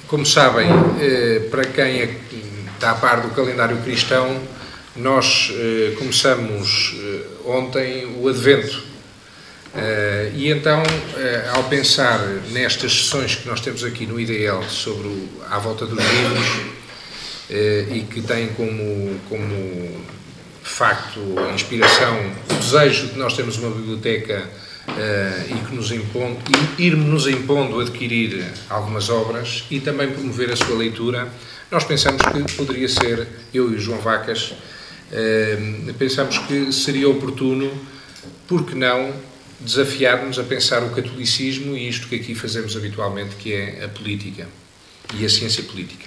Como sabem, para quem está a par do calendário cristão, nós começamos ontem o Advento. E então, ao pensar nestas sessões que nós temos aqui no IDL sobre à volta dos livros, e que tem como facto a inspiração, o desejo de nós termos uma biblioteca e que nos impondo, ir-nos impondo adquirir algumas obras e também promover a sua leitura, nós pensamos que poderia ser, eu e o João Vacas, pensamos que seria oportuno, porque não, desafiar-nos a pensar o catolicismo e isto que aqui fazemos habitualmente, que é a política e a ciência política.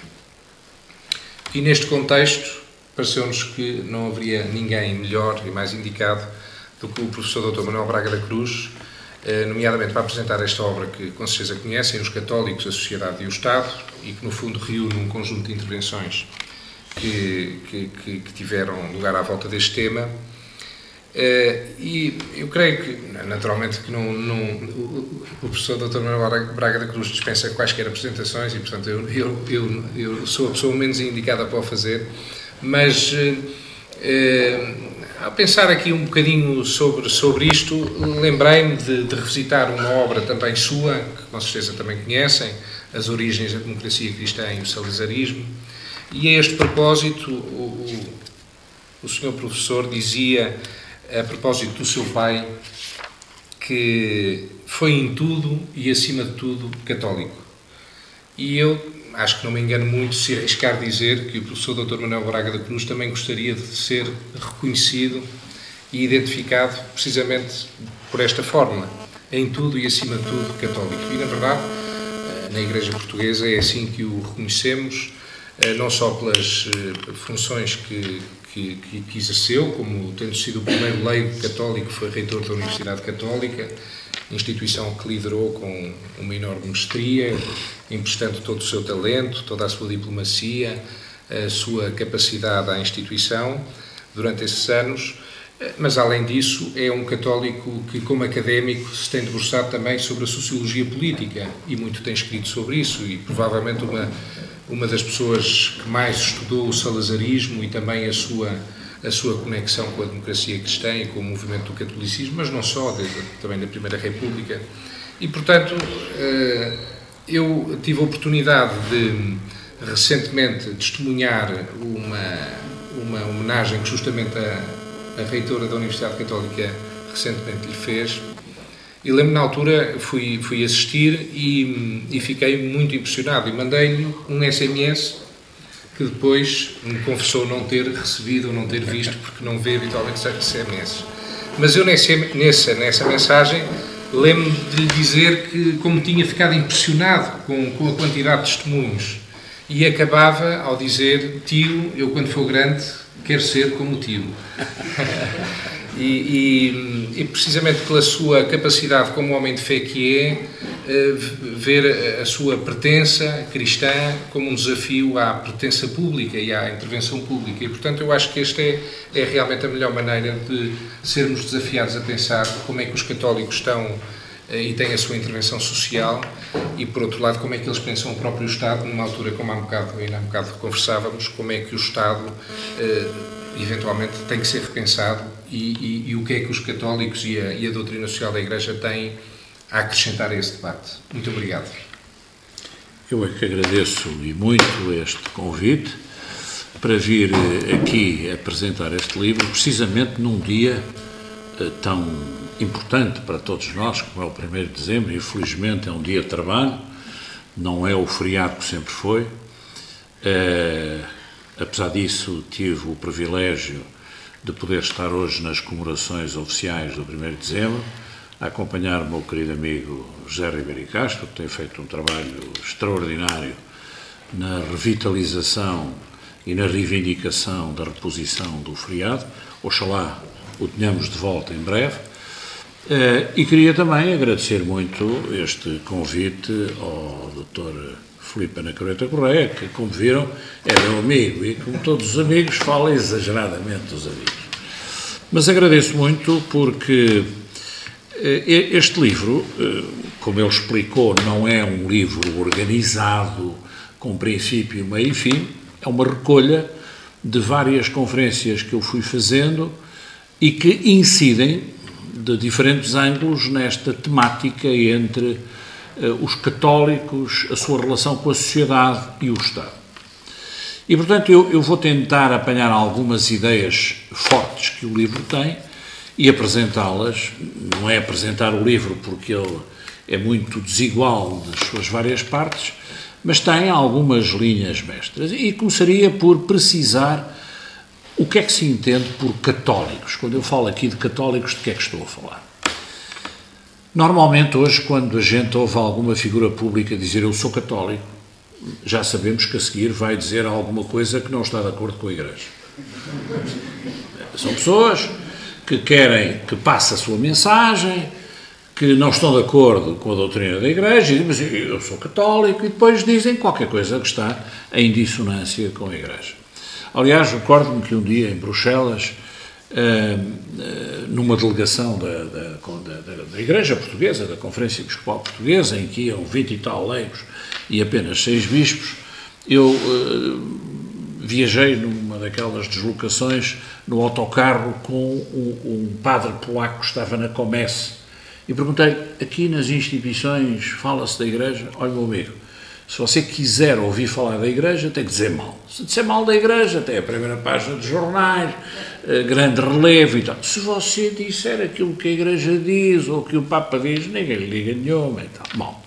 E neste contexto, pareceu-nos que não haveria ninguém melhor e mais indicado do que o professor Dr. Manuel Braga da Cruz, nomeadamente para apresentar esta obra que com certeza conhecem, Os Católicos, a Sociedade e o Estado, e que no fundo reúne um conjunto de intervenções que tiveram lugar à volta deste tema. E eu creio que, naturalmente, que o professor Dr. Manuel Braga da Cruz dispensa quaisquer apresentações e, portanto, eu sou a pessoa menos indicada para o fazer, mas ao pensar aqui um bocadinho sobre isto, lembrei-me de revisitar uma obra também sua, que com certeza também conhecem, As Origens da Democracia Cristã e o Salazarismo, e a este propósito o senhor professor dizia, a propósito do seu pai, que foi em tudo e acima de tudo católico. E eu acho que não me engano muito se arriscar dizer que o professor Dr. Manuel Braga da Cruz também gostaria de ser reconhecido e identificado precisamente por esta fórmula, em tudo e acima de tudo católico. E na verdade, na Igreja Portuguesa é assim que o reconhecemos, não só pelas funções que exerceu, como tendo sido o primeiro leigo católico que foi reitor da Universidade Católica, instituição que liderou com uma enorme mestria, emprestando todo o seu talento, toda a sua diplomacia, a sua capacidade à instituição durante esses anos, mas além disso é um católico que, como académico, se tem debruçado também sobre a sociologia política e muito tem escrito sobre isso, e provavelmente uma das pessoas que mais estudou o salazarismo e também a sua conexão com a democracia cristã e com o movimento do catolicismo, mas não só, também da Primeira República. E, portanto, eu tive a oportunidade de, recentemente, testemunhar uma homenagem que justamente a reitora da Universidade Católica recentemente lhe fez. E lembro, na altura, fui assistir e fiquei muito impressionado e mandei-lhe um SMS que depois me confessou não ter recebido ou não ter visto, porque não vê habitualmente SMS. Mas eu, nessa mensagem, lembro-me de lhe dizer que, como tinha ficado impressionado com a quantidade de testemunhos, e acabava ao dizer: tio, eu quando for grande quero ser como o tio. E precisamente pela sua capacidade como homem de fé que é, ver a sua pertença cristã como um desafio à pertença pública e à intervenção pública. E, portanto, eu acho que esta é realmente a melhor maneira de sermos desafiados a pensar como é que os católicos estão e têm a sua intervenção social e, por outro lado, como é que eles pensam o próprio Estado numa altura, como ainda há um bocado conversávamos, como é que o Estado eventualmente tem que ser repensado e o que é que os católicos e a doutrina social da Igreja têm a acrescentar a esse debate. Muito obrigado. Eu é que agradeço e muito este convite para vir aqui apresentar este livro, precisamente num dia tão importante para todos nós, como é o 1º de dezembro, e felizmente é um dia de trabalho, não é o feriado que sempre foi. Apesar disso, tive o privilégio de poder estar hoje nas comemorações oficiais do 1º de dezembro, a acompanhar o meu querido amigo José Ribeiro e Castro, que tem feito um trabalho extraordinário na revitalização e na reivindicação da reposição do feriado. Oxalá o tenhamos de volta em breve. E queria também agradecer muito este convite ao Dr. Filipe Anacoreta Correia, que, como viram, é meu amigo e, como todos os amigos, fala exageradamente dos amigos. Mas agradeço muito porque este livro, como ele explicou, não é um livro organizado com princípio, meio e fim, é uma recolha de várias conferências que eu fui fazendo e que incidem de diferentes ângulos nesta temática entre os católicos, a sua relação com a sociedade e o Estado. E, portanto, eu vou tentar apanhar algumas ideias fortes que o livro tem e apresentá-las. Não é apresentar o livro porque ele é muito desigual das suas várias partes, mas tem algumas linhas mestras. E começaria por precisar o que é que se entende por católicos. Quando eu falo aqui de católicos, de que é que estou a falar? Normalmente, hoje, quando a gente ouve alguma figura pública dizer eu sou católico, já sabemos que a seguir vai dizer alguma coisa que não está de acordo com a Igreja. São pessoas que querem que passe a sua mensagem, que não estão de acordo com a doutrina da Igreja, e dizem, mas eu sou católico, e depois dizem qualquer coisa que está em dissonância com a Igreja. Aliás, recordo-me que um dia em Bruxelas, numa delegação da Igreja Portuguesa, da Conferência Episcopal Portuguesa, em que iam 20 e tal leigos e apenas 6 bispos, eu viajei numa daquelas deslocações no autocarro com um padre polaco que estava na Comece e perguntei-lhe, aqui nas instituições fala-se da Igreja? Olha, meu amigo, se você quiser ouvir falar da Igreja, tem que dizer mal. Se disser mal da Igreja, tem a primeira página dos jornais, grande relevo e tal. Se você disser aquilo que a Igreja diz ou que o Papa diz, ninguém lhe liga nenhuma e tal. Bom,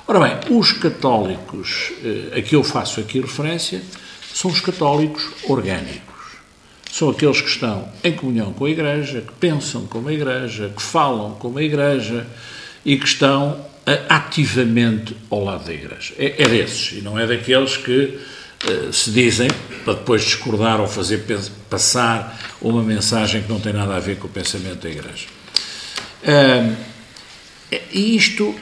ora bem, os católicos a que eu faço aqui referência são os católicos orgânicos. São aqueles que estão em comunhão com a Igreja, que pensam como a Igreja, que falam como a Igreja e que estão ativamente ao lado da Igreja. É desses, e não é daqueles que se dizem para depois discordar ou fazer passar uma mensagem que não tem nada a ver com o pensamento da Igreja. E isto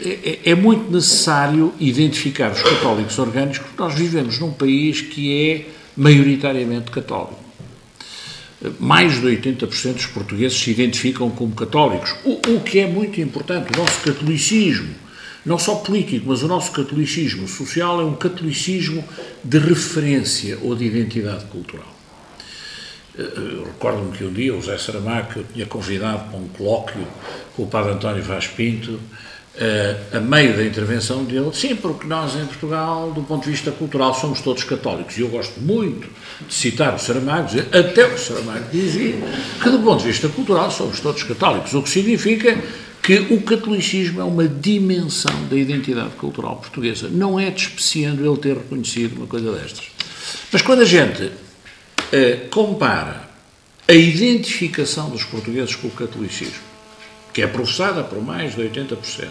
é muito necessário identificar os católicos orgânicos, porque nós vivemos num país que é maioritariamente católico. Mais de 80% dos portugueses se identificam como católicos, o que é muito importante. O nosso catolicismo, não só político, mas o nosso catolicismo social é um catolicismo de referência ou de identidade cultural. Eu recordo-me que um dia o José Saramago, que eu tinha convidado para um colóquio com o padre António Vaz Pinto, a meio da intervenção dele, sim, porque nós em Portugal, do ponto de vista cultural, somos todos católicos. E eu gosto muito de citar o Saramago, dizer, até o Saramago dizia que do ponto de vista cultural somos todos católicos, o que significa que o catolicismo é uma dimensão da identidade cultural portuguesa. Não é despreciando ele ter reconhecido uma coisa destas. Mas quando a gente compara a identificação dos portugueses com o catolicismo, que é professada por mais de 80%,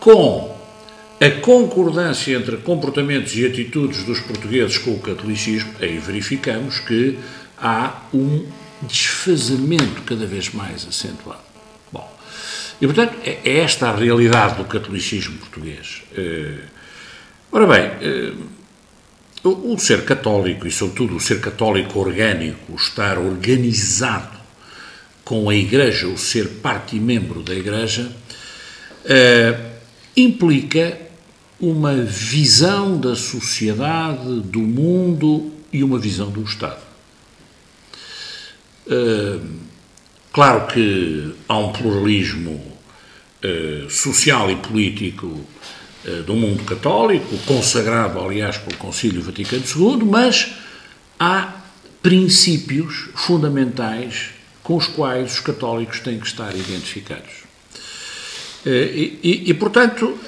com a concordância entre comportamentos e atitudes dos portugueses com o catolicismo, aí verificamos que há um desfazamento cada vez mais acentuado. Bom, e portanto é esta a realidade do catolicismo português. Ora bem, o ser católico, e sobretudo o ser católico orgânico, o estar organizado com a Igreja, o ser parte e membro da Igreja, implica uma visão da sociedade, do mundo e uma visão do Estado. Claro que há um pluralismo social e político do mundo católico, consagrado, aliás, pelo Concílio Vaticano II, mas há princípios fundamentais com os quais os católicos têm que estar identificados. Portanto,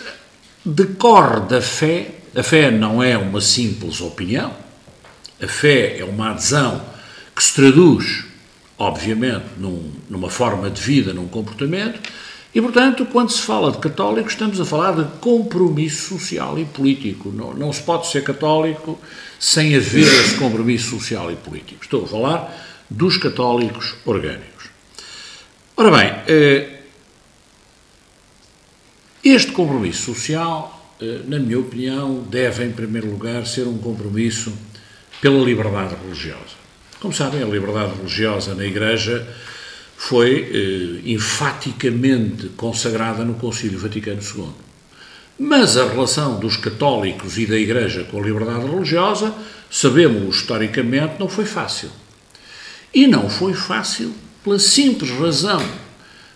decorre da fé. A fé não é uma simples opinião, a fé é uma adesão que se traduz, obviamente, numa forma de vida, num comportamento, e, portanto, quando se fala de católicos, estamos a falar de compromisso social e político. Não se pode ser católico sem haver esse compromisso social e político. Estou a falar dos católicos orgânicos. Ora bem, este compromisso social, na minha opinião, deve, em primeiro lugar, ser um compromisso pela liberdade religiosa. Como sabem, a liberdade religiosa na Igreja foi enfaticamente consagrada no Concílio Vaticano II. Mas a relação dos católicos e da Igreja com a liberdade religiosa, sabemos historicamente, não foi fácil. E não foi fácil pela simples razão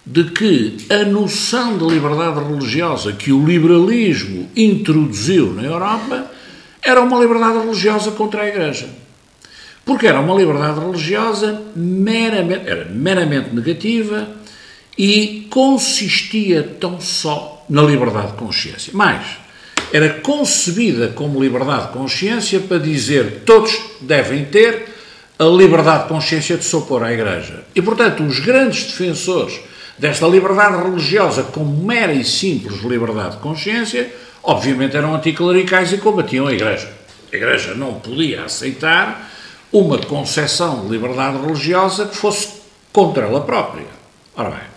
de que a noção de liberdade religiosa que o liberalismo introduziu na Europa era uma liberdade religiosa contra a Igreja. Porque era uma liberdade religiosa meramente negativa e consistia tão só na liberdade de consciência. Mais, era concebida como liberdade de consciência para dizer que todos devem ter a liberdade de consciência de se opor à Igreja. E, portanto, os grandes defensores desta liberdade religiosa como mera e simples liberdade de consciência, obviamente eram anticlericais e combatiam a Igreja. A Igreja não podia aceitar uma concepção de liberdade religiosa que fosse contra ela própria. Ora bem,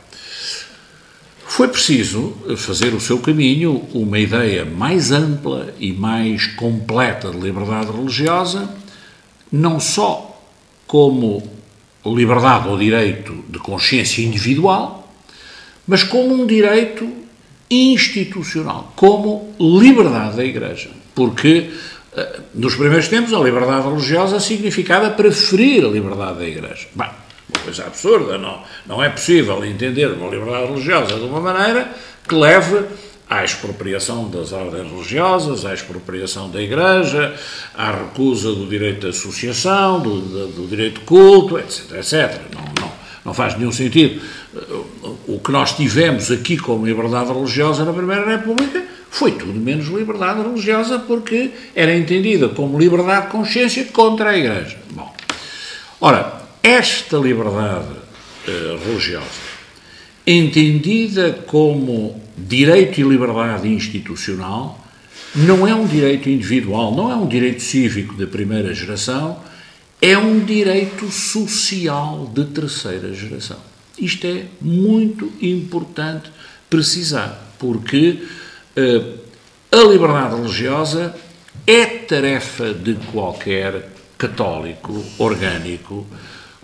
foi preciso fazer o seu caminho uma ideia mais ampla e mais completa de liberdade religiosa, não só como liberdade ou direito de consciência individual, mas como um direito institucional, como liberdade da Igreja. Porque, nos primeiros tempos, a liberdade religiosa significava preferir a liberdade da Igreja. Bem, uma coisa absurda, não é possível entender uma liberdade religiosa de uma maneira que leve à expropriação das ordens religiosas, à expropriação da Igreja, à recusa do direito de associação, do direito de culto, etc, etc. Não faz nenhum sentido. O que nós tivemos aqui como liberdade religiosa na Primeira República foi tudo menos liberdade religiosa, porque era entendida como liberdade de consciência contra a Igreja. Bom, ora, esta liberdade religiosa, entendida como direito e liberdade institucional, não é um direito individual, não é um direito cívico da primeira geração, é um direito social de terceira geração. Isto é muito importante precisar, porque a liberdade religiosa é tarefa de qualquer católico orgânico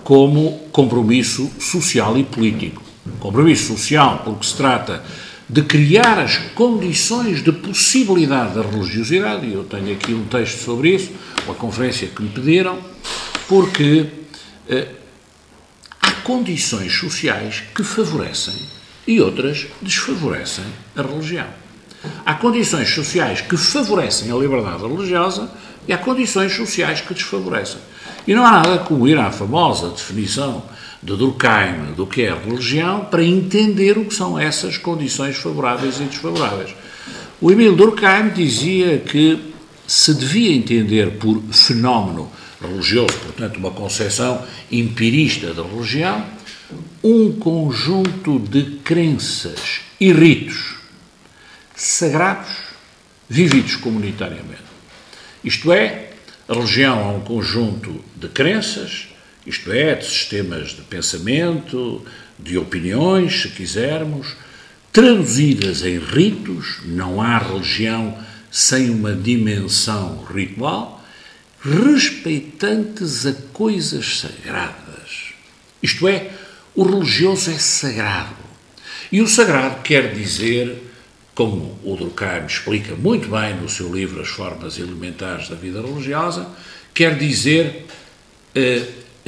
como compromisso social e político. Compromisso social porque se trata de criar as condições de possibilidade da religiosidade, e eu tenho aqui um texto sobre isso, uma conferência que me pediram, porque há condições sociais que favorecem e outras desfavorecem a religião. Há condições sociais que favorecem a liberdade religiosa e há condições sociais que desfavorecem. E não há nada como ir à famosa definição de Durkheim do que é a religião para entender o que são essas condições favoráveis e desfavoráveis. O Émile Durkheim dizia que se devia entender por fenómeno religioso, portanto uma concepção empirista da religião, um conjunto de crenças e ritos sagrados vividos comunitariamente. Isto é, a religião é um conjunto de crenças, isto é, de sistemas de pensamento, de opiniões, se quisermos, traduzidas em ritos. Não há religião sem uma dimensão ritual, respeitantes a coisas sagradas. Isto é, o religioso é sagrado. E o sagrado quer dizer, como o Durkheim explica muito bem no seu livro As Formas Elementares da Vida Religiosa, quer dizer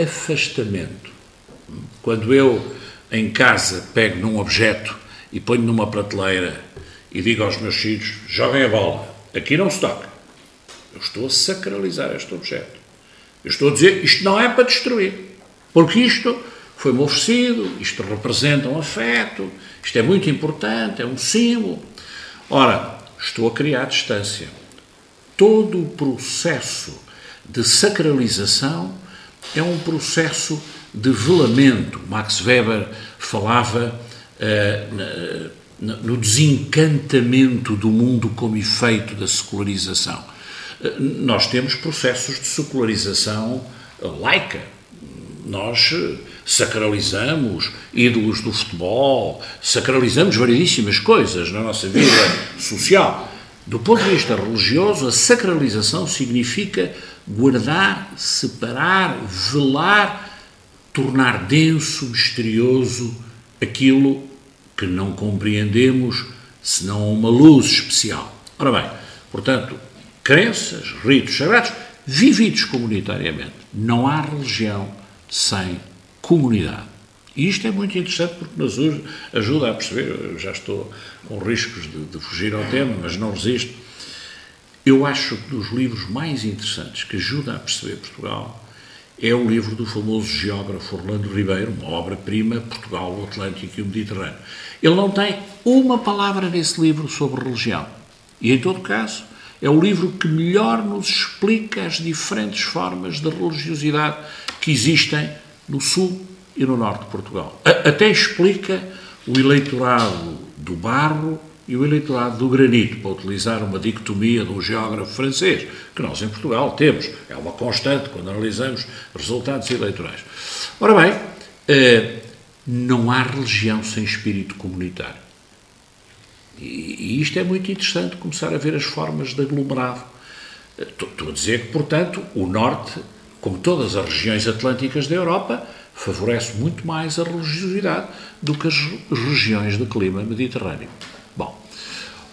afastamento. Quando eu, em casa, pego num objeto e ponho numa prateleira e digo aos meus filhos, joguem a bola, aqui não se toca. Eu estou a sacralizar este objeto. Eu estou a dizer, isto não é para destruir, porque isto foi-me oferecido, isto representa um afeto, isto é muito importante, é um símbolo. Ora, estou a criar distância. Todo o processo de sacralização é um processo de velamento. Max Weber falava no desencantamento do mundo como efeito da secularização. Nós temos processos de secularização laica. Nós sacralizamos ídolos do futebol, sacralizamos variedíssimas coisas na nossa vida social. Do ponto de vista religioso, a sacralização significa guardar, separar, velar, tornar denso, misterioso aquilo que não compreendemos senão a uma luz especial. Ora bem, portanto, crenças, ritos sagrados, vividos comunitariamente. Não há religião sem comunidade. E isto é muito interessante porque nos ajuda a perceber, eu já estou com riscos de fugir ao tema, mas não resisto. Eu acho que dos livros mais interessantes que ajudam a perceber Portugal é o livro do famoso geógrafo Orlando Ribeiro, uma obra-prima, Portugal, o Atlântico e o Mediterrâneo. Ele não tem uma palavra nesse livro sobre religião. E, em todo caso, é o livro que melhor nos explica as diferentes formas de religiosidade que existem no sul e no norte de Portugal. Até explica o eleitorado do barro e o eleitorado do granito, para utilizar uma dicotomia de um geógrafo francês, que nós em Portugal temos. É uma constante quando analisamos resultados eleitorais. Ora bem, não há religião sem espírito comunitário. E isto é muito interessante, começar a ver as formas de aglomerado. Estou a dizer que, portanto, o norte, como todas as regiões atlânticas da Europa, favorece muito mais a religiosidade do que as regiões de clima mediterrâneo. Bom,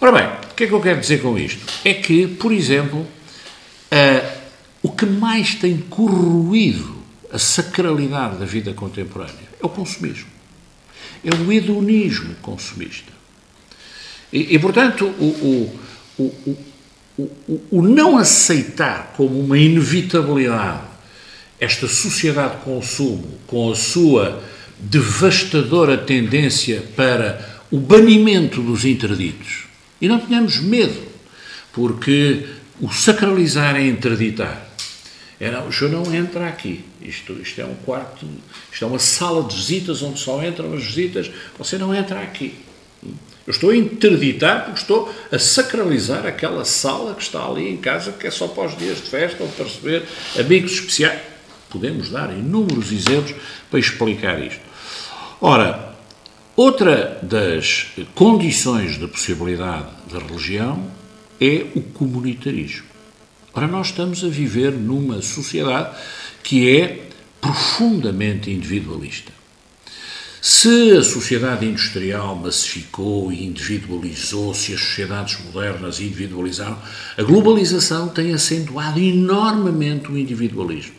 ora bem, o que é que eu quero dizer com isto? É que, por exemplo, o que mais tem corroído a sacralidade da vida contemporânea é o consumismo. É o hedonismo consumista. E portanto, o não aceitar como uma inevitabilidade esta sociedade de consumo, com a sua devastadora tendência para o banimento dos interditos. E não tenhamos medo, porque o sacralizar é interditar. O senhor não entra aqui. Isto é um quarto, isto é uma sala de visitas onde só entram as visitas. Você não entra aqui. Eu estou a interditar porque estou a sacralizar aquela sala que está ali em casa, que é só para os dias de festa ou para receber amigos especiais. Podemos dar inúmeros exemplos para explicar isto. Ora, outra das condições da possibilidade da religião é o comunitarismo. Ora, nós estamos a viver numa sociedade que é profundamente individualista. Se a sociedade industrial massificou e individualizou, se as sociedades modernas individualizaram, a globalização tem acentuado enormemente o individualismo.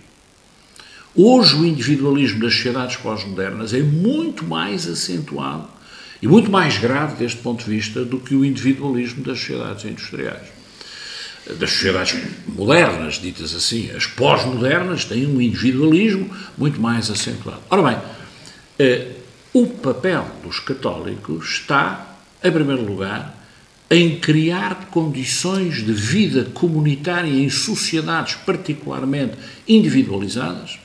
Hoje o individualismo das sociedades pós-modernas é muito mais acentuado e muito mais grave deste ponto de vista do que o individualismo das sociedades industriais. Das sociedades modernas, ditas assim, as pós-modernas têm um individualismo muito mais acentuado. Ora bem, o papel dos católicos está, em primeiro lugar, em criar condições de vida comunitária em sociedades particularmente individualizadas,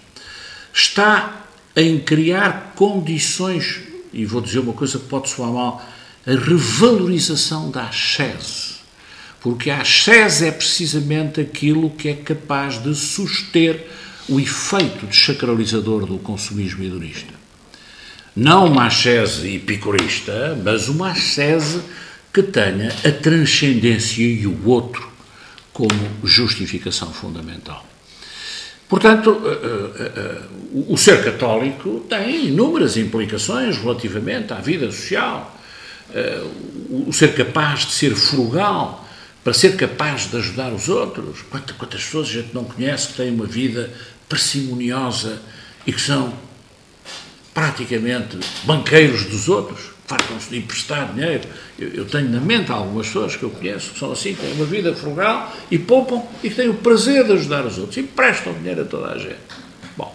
está em criar condições, e vou dizer uma coisa que pode soar mal, a revalorização da ascese, porque a ascese é precisamente aquilo que é capaz de suster o efeito desacralizador do consumismo hedonista. Não uma ascese epicurista, mas uma ascese que tenha a transcendência e o outro como justificação fundamental. Portanto, o ser católico tem inúmeras implicações relativamente à vida social. O ser capaz de ser frugal, para ser capaz de ajudar os outros. Quantas pessoas a gente não conhece que têm uma vida parcimoniosa e que são praticamente banqueiros dos outros, fartam-se de emprestar dinheiro. Eu tenho na mente algumas pessoas que eu conheço que são assim, têm uma vida frugal e poupam e que têm o prazer de ajudar os outros e prestam dinheiro a toda a gente. Bom,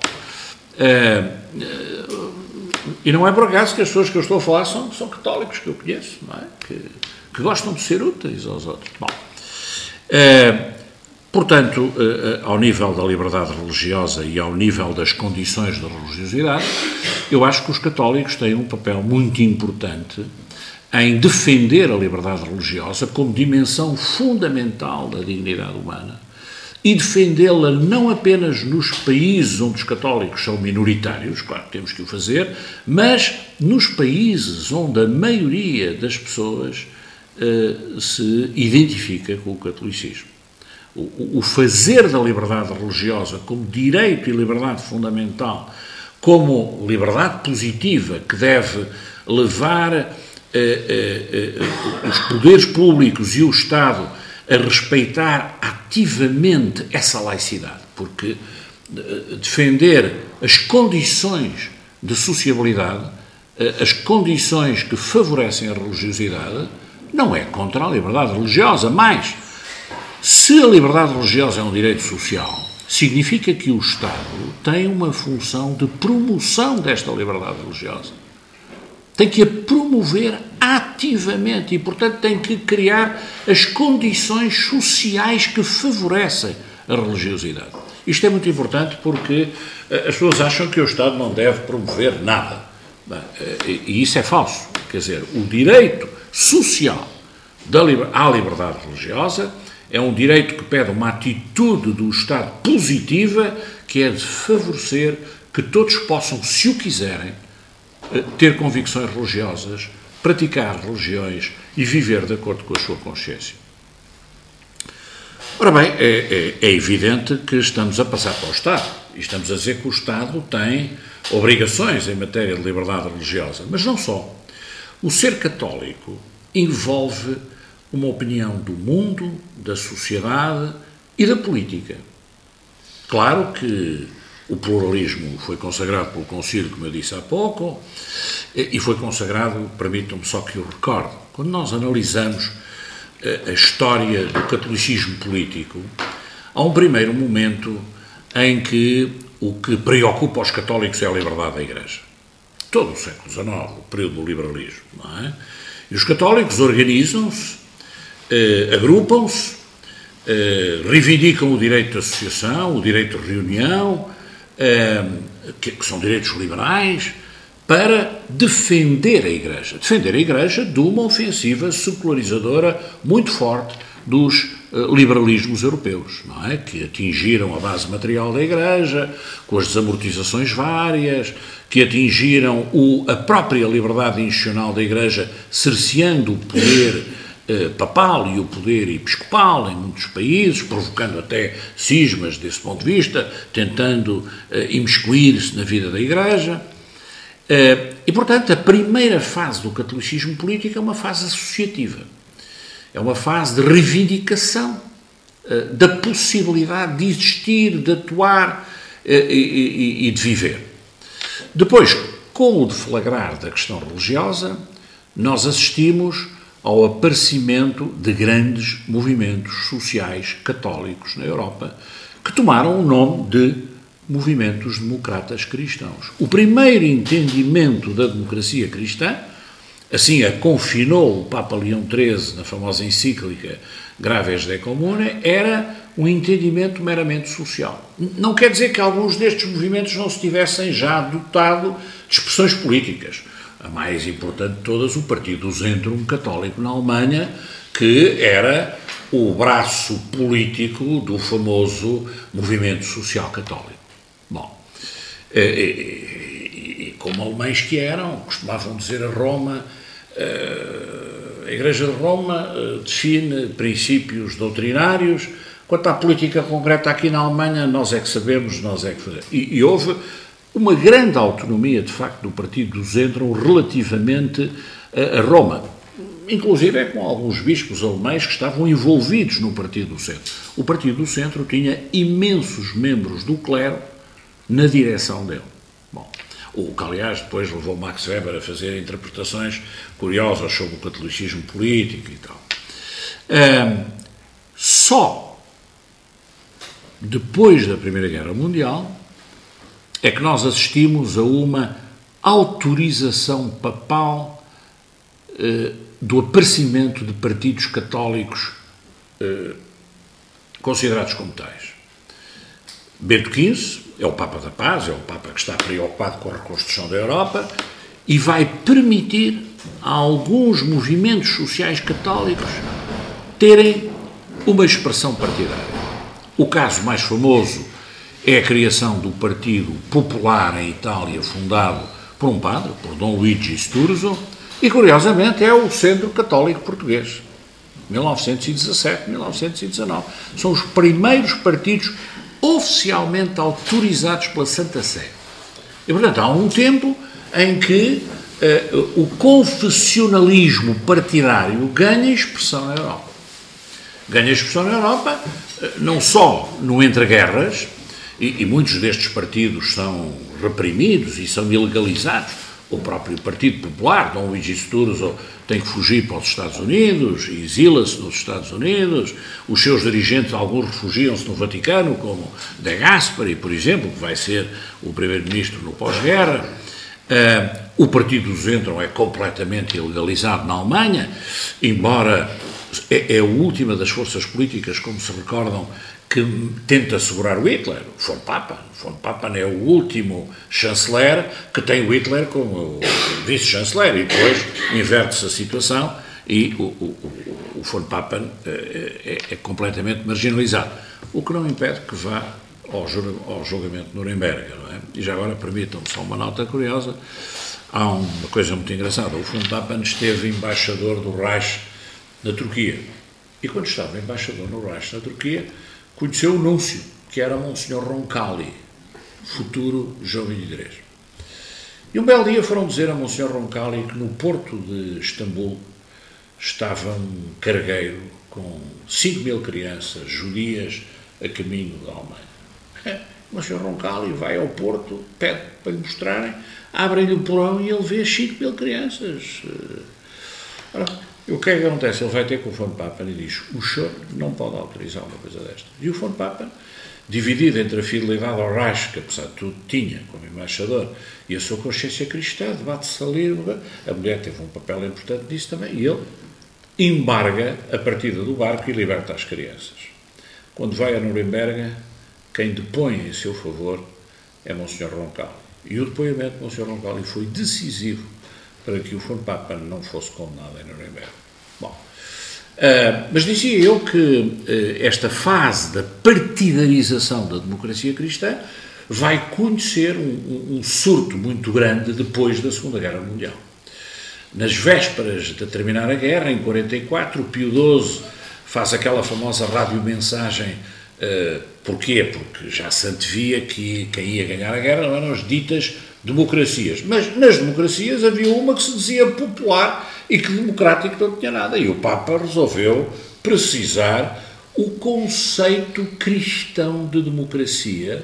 e não é por acaso que as pessoas que eu estou a falar são católicos que eu conheço, não é? Que gostam de ser úteis aos outros. Bom, portanto, ao nível da liberdade religiosa e ao nível das condições de religiosidade, eu acho que os católicos têm um papel muito importante em defender a liberdade religiosa como dimensão fundamental da dignidade humana e defendê-la não apenas nos países onde os católicos são minoritários, claro que temos que o fazer, mas nos países onde a maioria das pessoas se identifica com o catolicismo. O fazer da liberdade religiosa como direito e liberdade fundamental, como liberdade positiva que deve levar os poderes públicos e o Estado a respeitar ativamente essa laicidade, porque defender as condições de sociabilidade, as condições que favorecem a religiosidade, não é contra a liberdade religiosa, mas se a liberdade religiosa é um direito social, significa que o Estado tem uma função de promoção desta liberdade religiosa. Tem que a promover ativamente e, portanto, tem que criar as condições sociais que favorecem a religiosidade. Isto é muito importante porque as pessoas acham que o Estado não deve promover nada. E isso é falso. Quer dizer, o direito social à liberdade religiosa é um direito que pede uma atitude do Estado positiva, que é de favorecer que todos possam, se o quiserem, ter convicções religiosas, praticar religiões e viver de acordo com a sua consciência. Ora bem, é evidente que estamos a passar para o Estado e estamos a dizer que o Estado tem obrigações em matéria de liberdade religiosa, mas não só. O ser católico envolve uma opinião do mundo, da sociedade e da política. Claro que o pluralismo foi consagrado pelo Concílio, como eu disse há pouco, e foi consagrado, permitam-me só que eu recorde, quando nós analisamos a história do catolicismo político, há um primeiro momento em que o que preocupa os católicos é a liberdade da Igreja. Todo o século XIX, o período do liberalismo, não é? E os católicos organizam-se, agrupam-se, reivindicam o direito de associação, o direito de reunião, que são direitos liberais, para defender a Igreja. Defender a Igreja de uma ofensiva secularizadora muito forte dos liberalismos europeus, não é? Que atingiram a base material da Igreja, com as desamortizações várias, que atingiram a própria liberdade institucional da Igreja, cerceando o poder papal e o poder episcopal em muitos países, provocando até cismas desse ponto de vista, tentando imiscuir-se na vida da Igreja. E, portanto, a primeira fase do catolicismo político é uma fase associativa. É uma fase de reivindicação da possibilidade de existir, de atuar e de viver. Depois, com o deflagrar da questão religiosa, nós assistimos ao aparecimento de grandes movimentos sociais católicos na Europa, que tomaram o nome de movimentos democratas cristãos. O primeiro entendimento da democracia cristã, assim a confinou o Papa Leão XIII na famosa encíclica Graves de Comune, era um entendimento meramente social. Não quer dizer que alguns destes movimentos não se tivessem já dotado de expressões políticas. A mais importante de todas, o Partido do Zentrum católico na Alemanha, que era o braço político do famoso movimento social católico. Bom, e como alemães que eram, costumavam dizer a Roma, a Igreja de Roma define princípios doutrinários, quanto à política concreta aqui na Alemanha, nós é que sabemos, nós é que fazemos. E houve uma grande autonomia, de facto, do Partido do Zentrum relativamente a Roma, inclusive com alguns bispos alemães que estavam envolvidos no Partido do Centro. O Partido do Centro tinha imensos membros do clero na direção dele. Bom, o que, aliás, depois levou Max Weber a fazer interpretações curiosas sobre o catolicismo político e tal. Só depois da Primeira Guerra Mundial é que nós assistimos a uma autorização papal do aparecimento de partidos católicos considerados como tais. Bento XV é o Papa da Paz, é o Papa que está preocupado com a reconstrução da Europa e vai permitir a alguns movimentos sociais católicos terem uma expressão partidária. O caso mais famoso é a criação do Partido Popular em Itália, fundado por um padre, por Dom Luigi Sturzo, e, curiosamente, é o Centro Católico Português, 1917, 1919. São os primeiros partidos oficialmente autorizados pela Santa Sé. E, portanto, há um tempo em que o confessionalismo partidário ganha expressão na Europa. Ganha expressão na Europa não só no entreguerras, e muitos destes partidos são reprimidos e são ilegalizados. O próprio Partido Popular, Dom Luís Sturzo, tem que fugir para os Estados Unidos, exila-se nos Estados Unidos, os seus dirigentes, alguns refugiam-se no Vaticano, como De Gasperi, por exemplo, que vai ser o primeiro-ministro no pós-guerra. O Partido do Centro é completamente ilegalizado na Alemanha, embora é a última das forças políticas, como se recordam, que tenta segurar o Hitler, o von Papen. Von Papen é o último chanceler que tem o Hitler como vice-chanceler, e depois inverte-se a situação e o von Papen é completamente marginalizado. O que não impede que vá ao julgamento de Nuremberg, não é? E já agora permitam-me só uma nota curiosa. Há uma coisa muito engraçada. O von Papen esteve embaixador do Reich na Turquia. E quando estava embaixador no Reich na Turquia, conheceu o núncio, que era Monsenhor Roncalli, futuro João XXIII. E um belo dia foram dizer a Monsenhor Roncalli que no porto de Istambul estava um cargueiro com 5.000 crianças judias a caminho da Alemanha. O Monsenhor Roncalli vai ao porto, pede para lhe mostrarem, abrem-lhe o porão e ele vê 5.000 crianças. Ora, o que é que acontece? Ele vai ter com o von Papen e diz: o senhor não pode autorizar uma coisa desta. E o von Papen, dividido entre a fidelidade ao Reich, que apesar de tudo tinha como embaixador, e a sua consciência cristã, debate-se ali, a mulher teve um papel importante nisso também, e ele embarga a partida do barco e liberta as crianças. Quando vai a Nuremberg, quem depõe em seu favor é Monsenhor Roncalli. E o depoimento de Monsenhor Roncalli foi decisivo para que o von Papen não fosse condenado em Nuremberg. Bom, mas dizia eu que esta fase da partidarização da democracia cristã vai conhecer um surto muito grande depois da Segunda Guerra Mundial. Nas vésperas de terminar a guerra, em 1944, o Pio XII faz aquela famosa radiomensagem. Porquê? Porque já se antevia que quem ia ganhar a guerra não eram as ditas democracias. Mas nas democracias havia uma que se dizia popular e que democrático não tinha nada. E o Papa resolveu precisar o conceito cristão de democracia,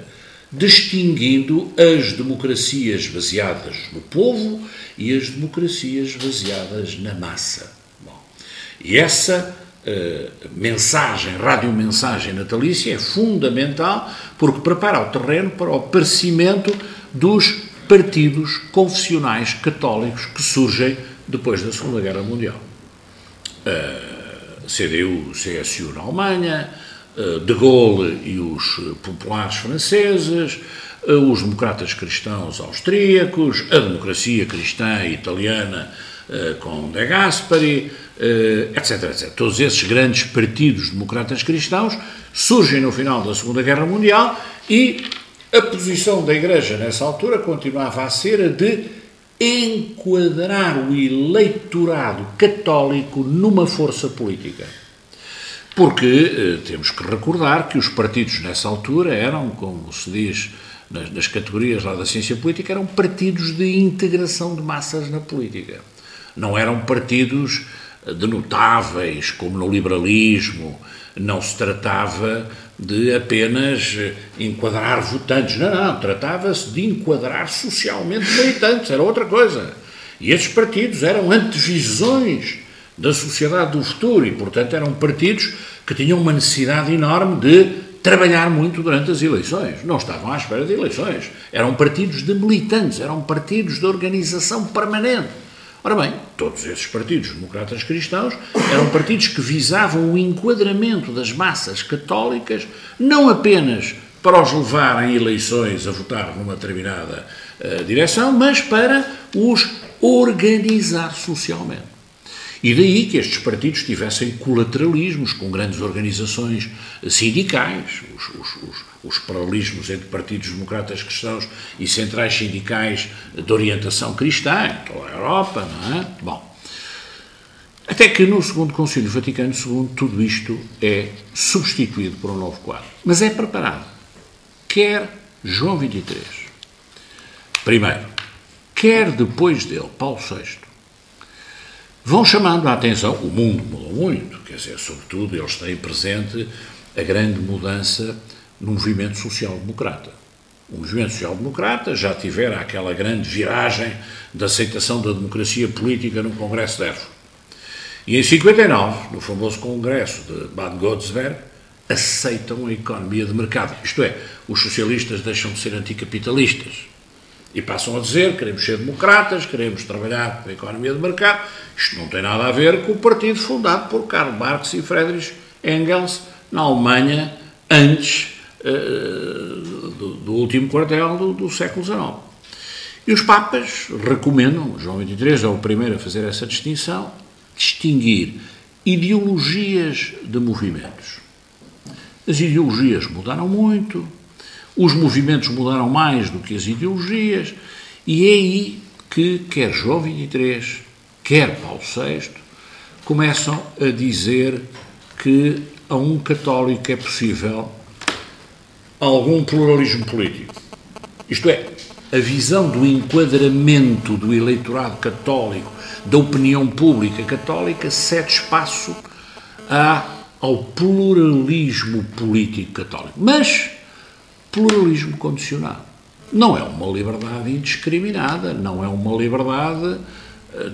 distinguindo as democracias baseadas no povo e as democracias baseadas na massa. Bom, e essa radiomensagem natalícia é fundamental porque prepara o terreno para o aparecimento dos partidos confessionais católicos que surgem depois da Segunda Guerra Mundial. CDU, CSU na Alemanha, De Gaulle e os populares franceses, os democratas cristãos austríacos, a democracia cristã italiana com De Gasperi, etc, etc. Todos esses grandes partidos democratas cristãos surgem no final da Segunda Guerra Mundial e a posição da Igreja nessa altura continuava a ser a de enquadrar o eleitorado católico numa força política. Porque temos que recordar que os partidos nessa altura eram, como se diz nas categorias lá da ciência política, eram partidos de integração de massas na política. Não eram partidos de notáveis, como no liberalismo. Não se tratava de apenas enquadrar votantes. Não, tratava-se de enquadrar socialmente militantes, era outra coisa. E esses partidos eram antevisões da sociedade do futuro e, portanto, eram partidos que tinham uma necessidade enorme de trabalhar muito durante as eleições. Não estavam à espera de eleições. Eram partidos de militantes, eram partidos de organização permanente. Ora bem, todos esses partidos democratas cristãos eram partidos que visavam o enquadramento das massas católicas, não apenas para os levar em eleições a votar numa determinada direção, mas para os organizar socialmente. E daí que estes partidos tivessem colateralismos com grandes organizações sindicais, os paralelismos entre partidos democratas cristãos e centrais sindicais de orientação cristã, em toda a Europa, não é? Bom, até que no segundo Concílio Vaticano II tudo isto é substituído por um novo quadro. Mas é preparado. Quer João XXIII, primeiro, quer depois dele, Paulo VI, vão chamando a atenção. O mundo mudou muito, quer dizer, sobretudo eles têm presente a grande mudança no movimento social-democrata. O movimento social-democrata já tivera aquela grande viragem da aceitação da democracia política no Congresso de Erfurt. E em 59, no famoso Congresso de Bad Godesberg, aceitam a economia de mercado. Isto é, os socialistas deixam de ser anticapitalistas e passam a dizer: queremos ser democratas, queremos trabalhar com a economia de mercado. Isto não tem nada a ver com o partido fundado por Karl Marx e Friedrich Engels na Alemanha antes do último quartel do século XIX. E os papas recomendam, João XXIII é o primeiro a fazer essa distinção, distinguir ideologias de movimentos. As ideologias mudaram muito, os movimentos mudaram mais do que as ideologias, e é aí que quer João XXIII, quer Paulo VI, começam a dizer que a um católico é possível algum pluralismo político. Isto é, a visão do enquadramento do eleitorado católico, da opinião pública católica, cede espaço ao pluralismo político católico. Mas pluralismo condicionado. Não é uma liberdade indiscriminada, não é uma liberdade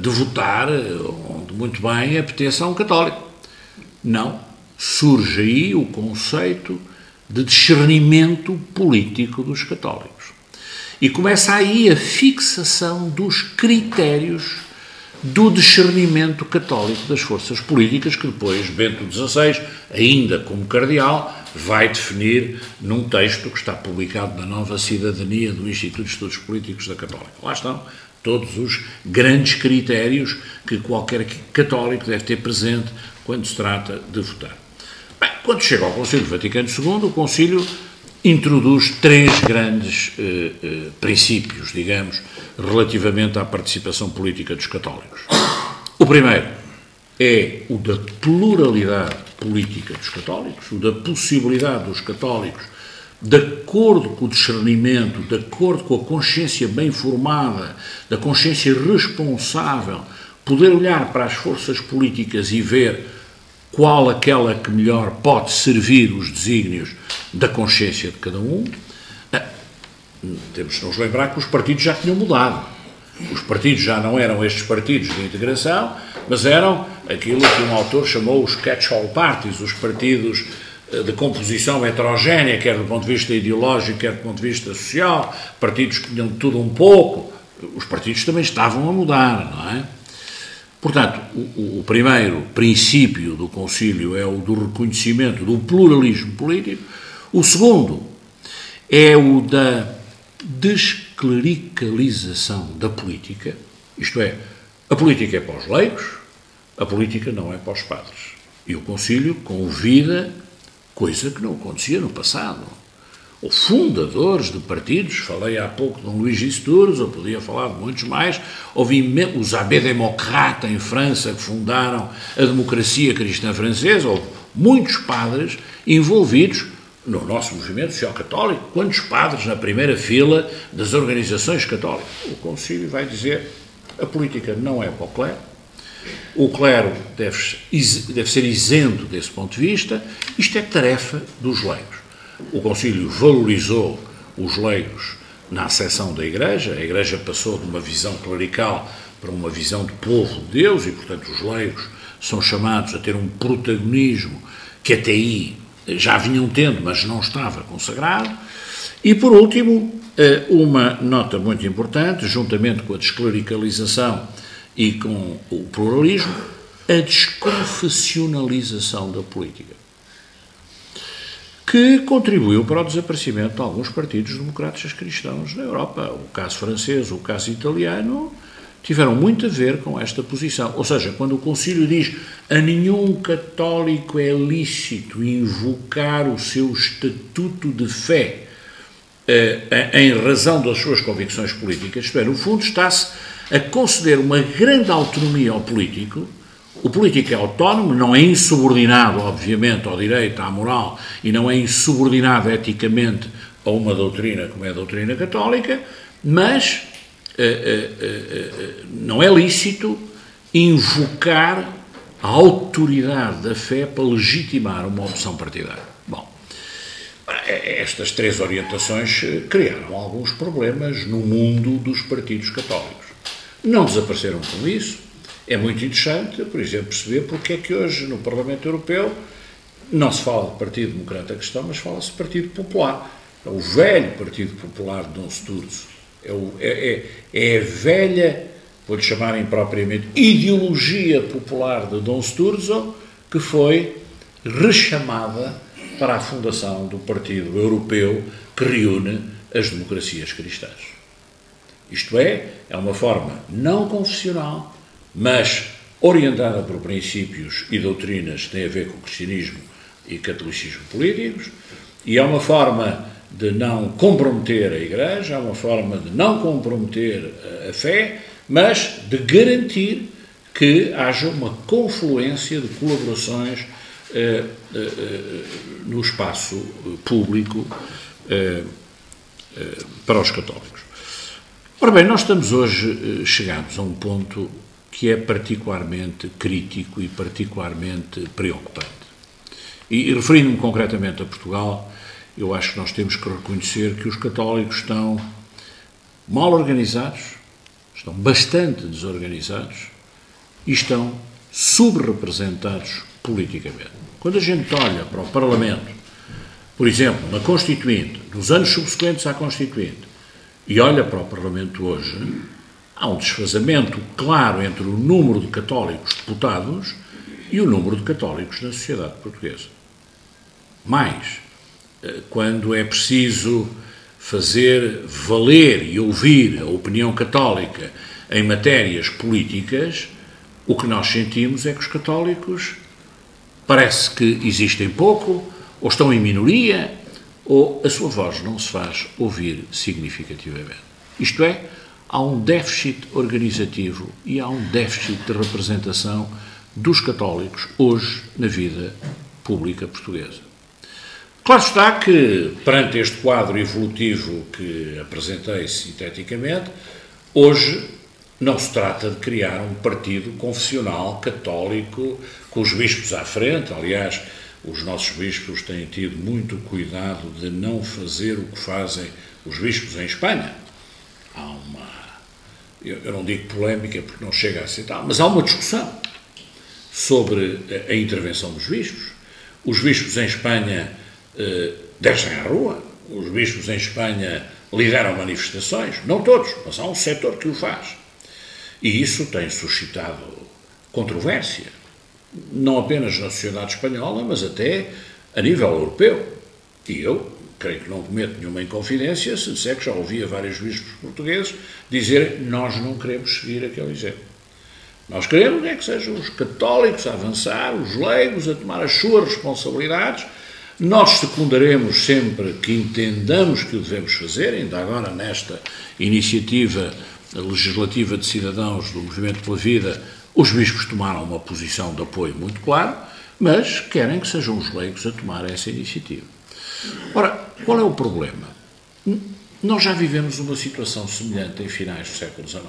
de votar onde muito bem apeteça a um católico. Não. Surge aí o conceito de discernimento político dos católicos. E começa aí a fixação dos critérios do discernimento católico das forças políticas, que depois Bento XVI, ainda como cardeal, vai definir num texto que está publicado na Nova Cidadania do Instituto de Estudos Políticos da Católica. Lá estão todos os grandes critérios que qualquer católico deve ter presente quando se trata de votar. Bem, quando chega ao Concílio Vaticano II, o Concílio introduz três grandes princípios, digamos, relativamente à participação política dos católicos. O primeiro é o da pluralidade política dos católicos, o da possibilidade dos católicos, de acordo com o discernimento, de acordo com a consciência bem formada, da consciência responsável, poder olhar para as forças políticas e ver qual aquela que melhor pode servir os desígnios da consciência de cada um. Temos de nos lembrar que os partidos já tinham mudado. Os partidos já não eram estes partidos de integração, mas eram aquilo que um autor chamou os catch-all parties, os partidos de composição heterogénea, quer do ponto de vista ideológico, quer do ponto de vista social, partidos que tinham tudo um pouco. Os partidos também estavam a mudar, não é? Portanto, o primeiro princípio do Concílio é o do reconhecimento do pluralismo político. O segundo é o da desclericalização da política, isto é, a política é para os leigos, a política não é para os padres. E o Concílio convida, coisa que não acontecia no passado, ou fundadores de partidos, falei há pouco de Luís Gisturz, eu podia falar de muitos mais, houve os Abbé Démocrates em França que fundaram a democracia cristã francesa, houve muitos padres envolvidos no nosso movimento social católico. Quantos padres na primeira fila das organizações católicas? O Concílio vai dizer: a política não é para o clero, o clero deve ser isento desse ponto de vista, isto é tarefa dos leigos. O Concílio valorizou os leigos na acessão da Igreja, a Igreja passou de uma visão clerical para uma visão de povo de Deus e, portanto, os leigos são chamados a ter um protagonismo que até aí já vinham tendo, mas não estava consagrado. E, por último, uma nota muito importante, juntamente com a desclericalização e com o pluralismo, a desconfessionalização da política, que contribuiu para o desaparecimento de alguns partidos democratas cristãos na Europa. O caso francês, o caso italiano, tiveram muito a ver com esta posição. Ou seja, quando o Concílio diz a nenhum católico é lícito invocar o seu estatuto de fé em razão das suas convicções políticas, isto é, no fundo está-se a conceder uma grande autonomia ao político. O político é autónomo, não é insubordinado, obviamente, ao direito, à moral, e não é insubordinado eticamente a uma doutrina como é a doutrina católica, mas não é lícito invocar a autoridade da fé para legitimar uma opção partidária. Bom, estas três orientações criaram alguns problemas no mundo dos partidos católicos. Não desapareceram com isso. É muito interessante, por exemplo, perceber porque é que hoje no Parlamento Europeu não se fala de Partido Democrata Cristão, mas fala-se de Partido Popular. É o velho Partido Popular de Dom Sturzo. É a velha, vou-lhe chamar impropriamente, ideologia popular de Dom Sturzo, que foi rechamada para a fundação do Partido Europeu que reúne as democracias cristãs. Isto é uma forma não confessional, mas orientada por princípios e doutrinas que têm a ver com o cristianismo e catolicismo políticos, e é uma forma de não comprometer a Igreja, é uma forma de não comprometer a fé, mas de garantir que haja uma confluência de colaborações no espaço público para os católicos. Ora bem, nós estamos hoje, chegados a um ponto que é particularmente crítico e particularmente preocupante. E referindo-me concretamente a Portugal, eu acho que nós temos que reconhecer que os católicos estão mal organizados, estão bastante desorganizados e estão subrepresentados politicamente. Quando a gente olha para o Parlamento, por exemplo, na Constituinte, nos anos subsequentes à Constituinte, e olha para o Parlamento hoje, há um desfazamento claro entre o número de católicos deputados e o número de católicos na sociedade portuguesa. Mais, quando é preciso fazer valer e ouvir a opinião católica em matérias políticas, o que nós sentimos é que os católicos parece que existem pouco, ou estão em minoria, ou a sua voz não se faz ouvir significativamente. Isto é, há um déficit organizativo e há um déficit de representação dos católicos hoje na vida pública portuguesa. Claro está que, perante este quadro evolutivo que apresentei sinteticamente, hoje não se trata de criar um partido confessional católico com os bispos à frente. Aliás, os nossos bispos têm tido muito cuidado de não fazer o que fazem os bispos em Espanha. Há uma, eu não digo polémica porque não chega a ser tal, mas há uma discussão sobre a intervenção dos bispos. Os bispos em Espanha descem à rua, os bispos em Espanha lideram manifestações, não todos, mas há um setor que o faz. E isso tem suscitado controvérsia, não apenas na sociedade espanhola, mas até a nível europeu. E eu creio que não cometo nenhuma inconfidência se disser que já ouvia vários bispos portugueses dizer nós não queremos seguir aquele exemplo. Nós queremos é que sejam os católicos a avançar, os leigos a tomar as suas responsabilidades. Nós secundaremos sempre que entendamos que o devemos fazer, ainda agora nesta iniciativa legislativa de cidadãos do Movimento pela Vida, os bispos tomaram uma posição de apoio muito claro, mas querem que sejam os leigos a tomar essa iniciativa. Ora, qual é o problema? Nós já vivemos uma situação semelhante em finais do século XIX,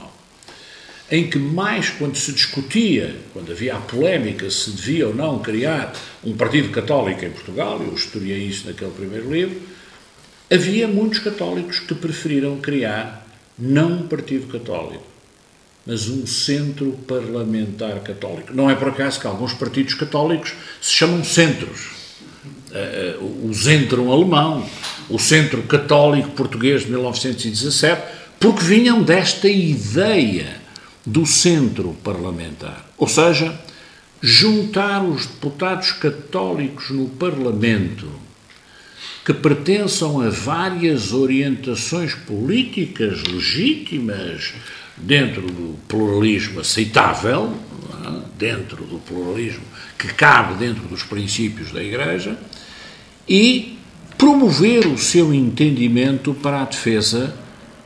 em que mais quando se discutia, quando havia a polémica se devia ou não criar um partido católico em Portugal, eu historiei isso naquele primeiro livro, havia muitos católicos que preferiram criar não um partido católico, mas um centro parlamentar católico. Não é por acaso que alguns partidos católicos se chamam centros. O Zentrum alemão, o Centro Católico Português de 1917, porque vinham desta ideia do centro parlamentar. Ou seja, juntar os deputados católicos no Parlamento que pertençam a várias orientações políticas legítimas dentro do pluralismo aceitável, dentro do pluralismo que cabe dentro dos princípios da Igreja, e promover o seu entendimento para a defesa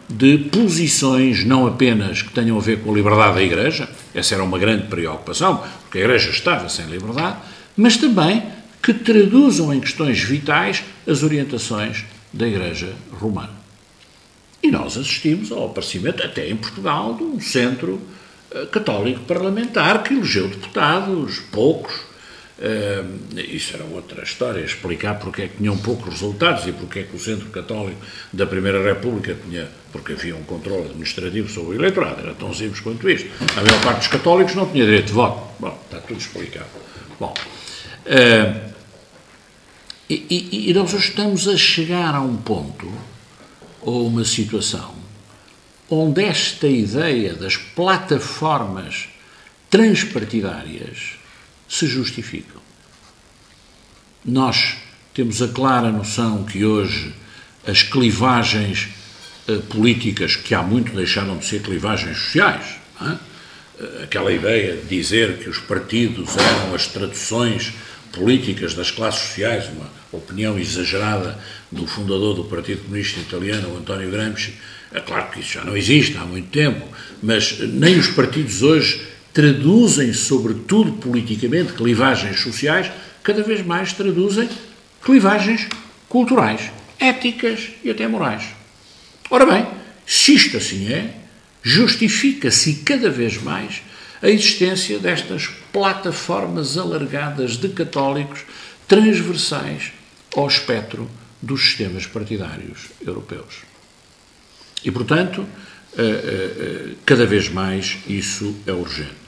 de posições não apenas que tenham a ver com a liberdade da Igreja, essa era uma grande preocupação, porque a Igreja estava sem liberdade, mas também que traduzam em questões vitais as orientações da Igreja Romana. E nós assistimos ao aparecimento, até em Portugal, de um centro católico parlamentar que elegeu deputados, poucos. Isso era outra história, explicar porque é que tinham poucos resultados e porque é que o Centro Católico da Primeira República tinha, porque havia um controle administrativo sobre o eleitorado, era tão simples quanto isto. A maior parte dos católicos não tinha direito de voto. Bom, está tudo explicado. Bom, e nós estamos a chegar a um ponto, ou uma situação, onde esta ideia das plataformas transpartidárias se justificam. Nós temos a clara noção que hoje as clivagens políticas, que há muito deixaram de ser clivagens sociais, não é? Aquela ideia de dizer que os partidos eram as traduções políticas das classes sociais, uma opinião exagerada do fundador do Partido Comunista Italiano, o António Gramsci. É claro que isso já não existe há muito tempo, mas nem os partidos hoje traduzem, sobretudo politicamente, clivagens sociais, cada vez mais traduzem clivagens culturais, éticas e até morais. Ora bem, se isto assim é, justifica-se cada vez mais a existência destas plataformas alargadas de católicos transversais ao espectro dos sistemas partidários europeus. E, portanto, cada vez mais isso é urgente.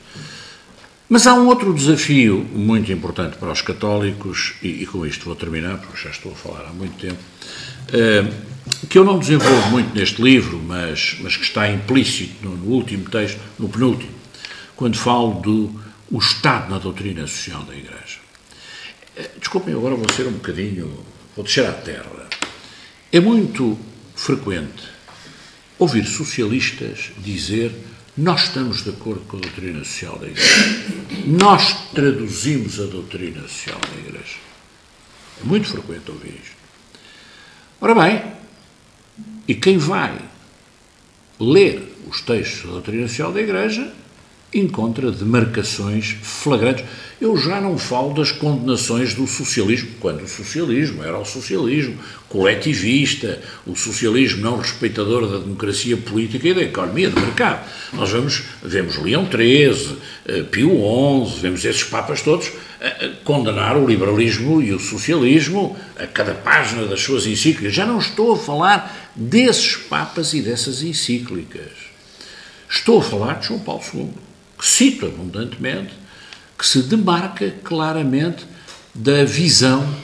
Mas há um outro desafio muito importante para os católicos, e com isto vou terminar, porque já estou a falar há muito tempo, que eu não desenvolvo muito neste livro, mas que está implícito no último texto, no penúltimo, quando falo do Estado na doutrina social da Igreja. Desculpem, agora vou ser vou descer à terra. É muito frequente ouvir socialistas dizer: nós estamos de acordo com a doutrina social da Igreja. Nós traduzimos a doutrina social da Igreja. É muito frequente ouvir isto. Ora bem, e quem vai ler os textos da doutrina social da Igreja encontra demarcações flagrantes. Eu já não falo das condenações do socialismo, quando o socialismo era o socialismo coletivista, o socialismo não respeitador da democracia política e da economia de mercado. Nós vemos Leão XIII, Pio XI, vemos esses papas todos condenar o liberalismo e o socialismo a cada página das suas encíclicas. Já não estou a falar desses papas e dessas encíclicas. Estou a falar de João Paulo II, que cito abundantemente, que se demarca claramente da visão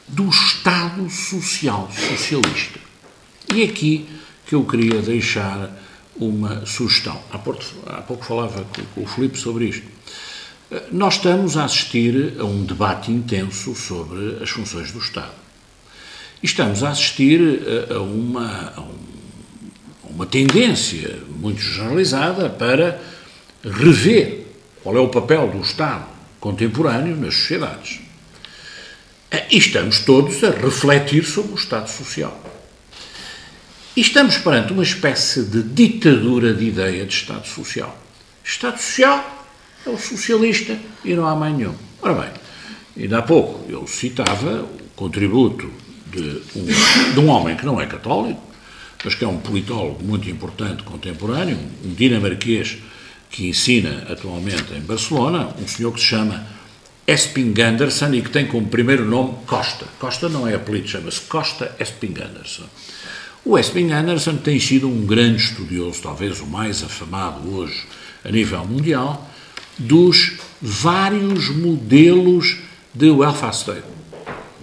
do Estado social socialista. E é aqui que eu queria deixar uma sugestão. Há pouco falava com o Filipe sobre isto. Nós estamos a assistir a um debate intenso sobre as funções do Estado. E estamos a assistir a uma tendência muito generalizada para rever qual é o papel do Estado contemporâneo nas sociedades. E estamos todos a refletir sobre o Estado social. E estamos perante uma espécie de ditadura de ideia de Estado social. Estado social é o socialista e não há mais nenhum. Ora bem, ainda há pouco eu citava o contributo de um homem que não é católico, mas que é um politólogo muito importante contemporâneo, um dinamarquês que ensina atualmente em Barcelona, um senhor que se chama Espingandersen e que tem como primeiro nome Costa. Costa não é apelido, chama-se Costa Espingandersen. O Espingandersen tem sido um grande estudioso, talvez o mais afamado hoje a nível mundial, dos vários modelos de welfare state.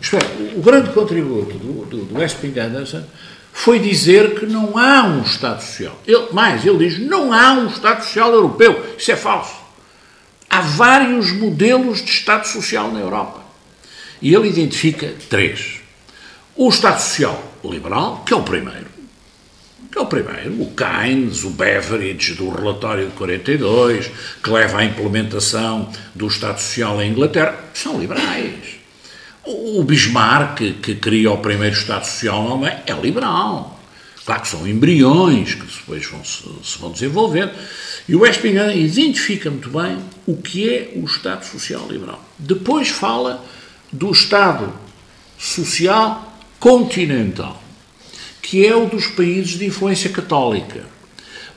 Isto é, o grande contributo do Espingandersen foi dizer que não há um Estado Social. Ele diz, não há um Estado Social europeu. Isso é falso. Há vários modelos de Estado Social na Europa. E ele identifica 3. O Estado Social liberal, que é o primeiro. O Keynes, o Beveridge, do relatório de 42, que leva à implementação do Estado Social em Inglaterra, são liberais. O Bismarck, que cria o primeiro Estado Social na Alemanha, é liberal. Claro que são embriões que depois se vão desenvolvendo. E o Espingarden identifica muito bem o que é o Estado Social liberal. Depois fala do Estado Social continental, que é o dos países de influência católica.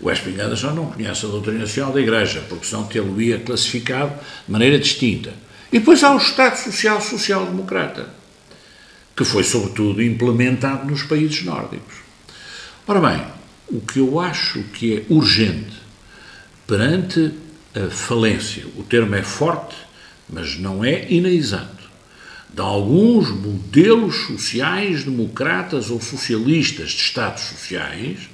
O Espingarda não conhece a doutrina social da Igreja, porque senão tê-lo-ia classificado de maneira distinta. E depois há o Estado Social social-democrata, que foi, sobretudo, implementado nos países nórdicos. Ora bem, o que eu acho que é urgente perante a falência, o termo é forte, mas não é inexato, de alguns modelos sociais democratas ou socialistas de Estados sociais,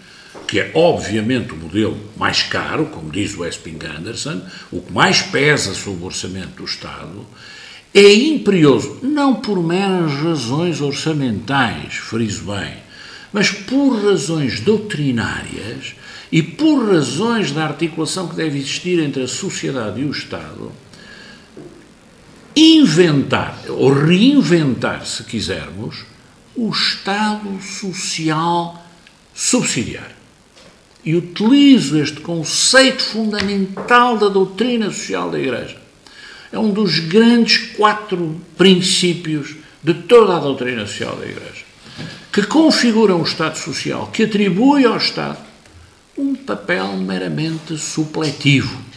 que é obviamente o modelo mais caro, como diz o Espingarda, o que mais pesa sobre o orçamento do Estado, é imperioso, não por meras razões orçamentais, friso bem, mas por razões doutrinárias e por razões da articulação que deve existir entre a sociedade e o Estado, inventar, ou reinventar, se quisermos, o Estado social subsidiário. E utilizo este conceito fundamental da doutrina social da Igreja. É um dos grandes 4 princípios de toda a doutrina social da Igreja, que configuram o Estado social, que atribui ao Estado um papel meramente supletivo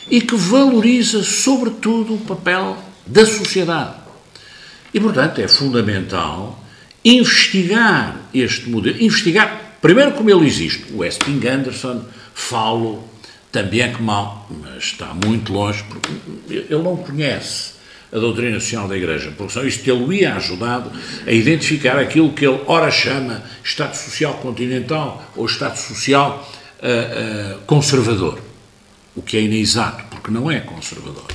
e que valoriza, sobretudo, o papel da sociedade. E, portanto, é fundamental investigar este modelo, investigar, primeiro, como ele existe. O Espingarda falo também é que mal, mas está muito longe, porque ele não conhece a doutrina social da Igreja, porque só isto ele-ia ajudado a identificar aquilo que ele ora chama Estado Social Continental ou Estado Social conservador, o que é inexato, porque não é conservador.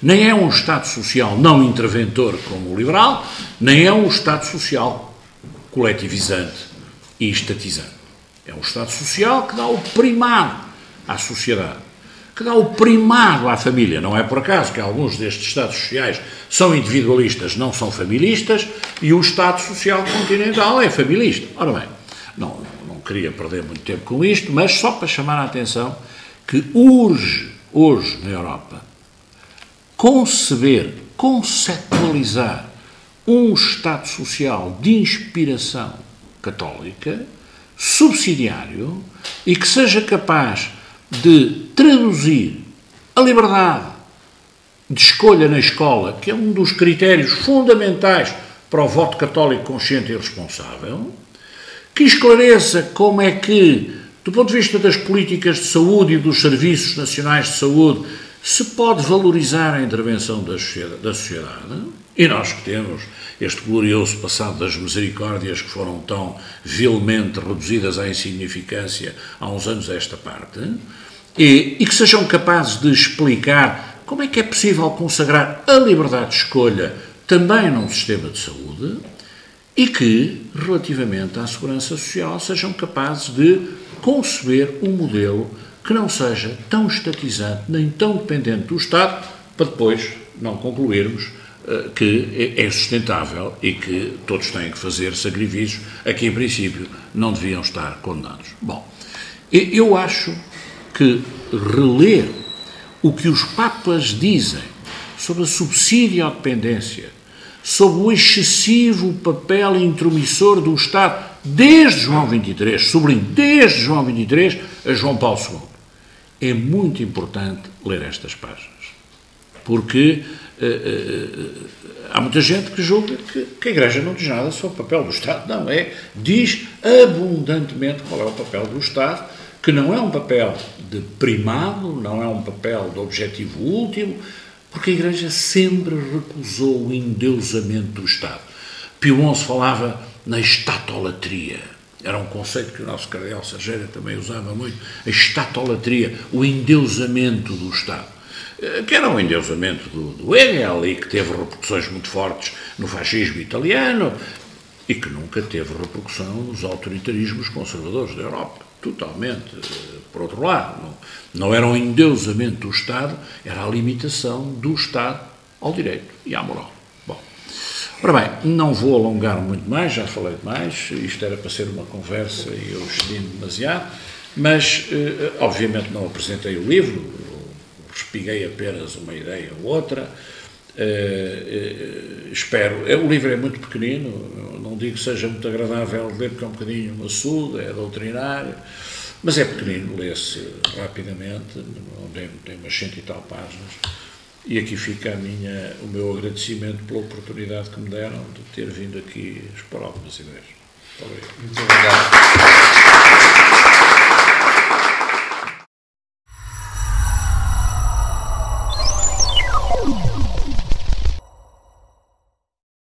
Nem é um Estado Social não interventor como o liberal, nem é um Estado Social coletivizante e estatizante. É um Estado Social que dá o primado à sociedade, que dá o primado à família. Não é por acaso que alguns destes Estados Sociais são individualistas, não são familistas, e o Estado Social Continental é familista. Ora bem, não queria perder muito tempo com isto, mas só para chamar a atenção que urge, hoje, na Europa, conceptualizar um Estado Social de inspiração católica, subsidiário, e que seja capaz de traduzir a liberdade de escolha na escola, que é um dos critérios fundamentais para o voto católico consciente e responsável, que esclareça como é que, do ponto de vista das políticas de saúde e dos serviços nacionais de saúde, se pode valorizar a intervenção da sociedade, e nós que temos este glorioso passado das misericórdias que foram tão vilmente reduzidas à insignificância há uns anos a esta parte, e que sejam capazes de explicar como é que é possível consagrar a liberdade de escolha também num sistema de saúde, e que, relativamente à segurança social, sejam capazes de conceber um modelo que não seja tão estatizante nem tão dependente do Estado, para depois não concluirmos que é sustentável e que todos têm que fazer sacrifícios a que, em princípio, não deviam estar condenados. Bom, eu acho que reler o que os Papas dizem sobre a subsídio à dependência, sobre o excessivo papel intromissor do Estado, desde João XXIII, sublinho, desde João XXIII a João Paulo II. É muito importante ler estas páginas, porque há muita gente que julga que a Igreja não diz nada sobre o papel do Estado. Não, diz abundantemente qual é o papel do Estado, que não é um papel de primado, não é um papel de objetivo último, porque a Igreja sempre recusou o endeusamento do Estado. Pio XI falava na estatolatria. Era um conceito que o nosso cardeal Sargéria também usava muito, a estatolatria, o endeusamento do Estado. Que era um endeusamento do Hegel e que teve repercussões muito fortes no fascismo italiano e que nunca teve repercussão nos autoritarismos conservadores da Europa. Totalmente. Por outro lado, não era um endeusamento do Estado, era a limitação do Estado ao direito e à moral. Bom, ora bem, não vou alongar muito mais, já falei demais, isto era para ser uma conversa e eu estendi demasiado, mas obviamente não apresentei o livro, espiguei apenas uma ideia ou outra. espero. O livro é muito pequenino, não digo que seja muito agradável de ler, porque é um bocadinho maçudo, é doutrinário, mas é pequenino, lê-se rapidamente, tem umas 100 e tal páginas, e aqui fica o meu agradecimento pela oportunidade que me deram de ter vindo aqui expor algumas ideias. Muito obrigado. Muito obrigado.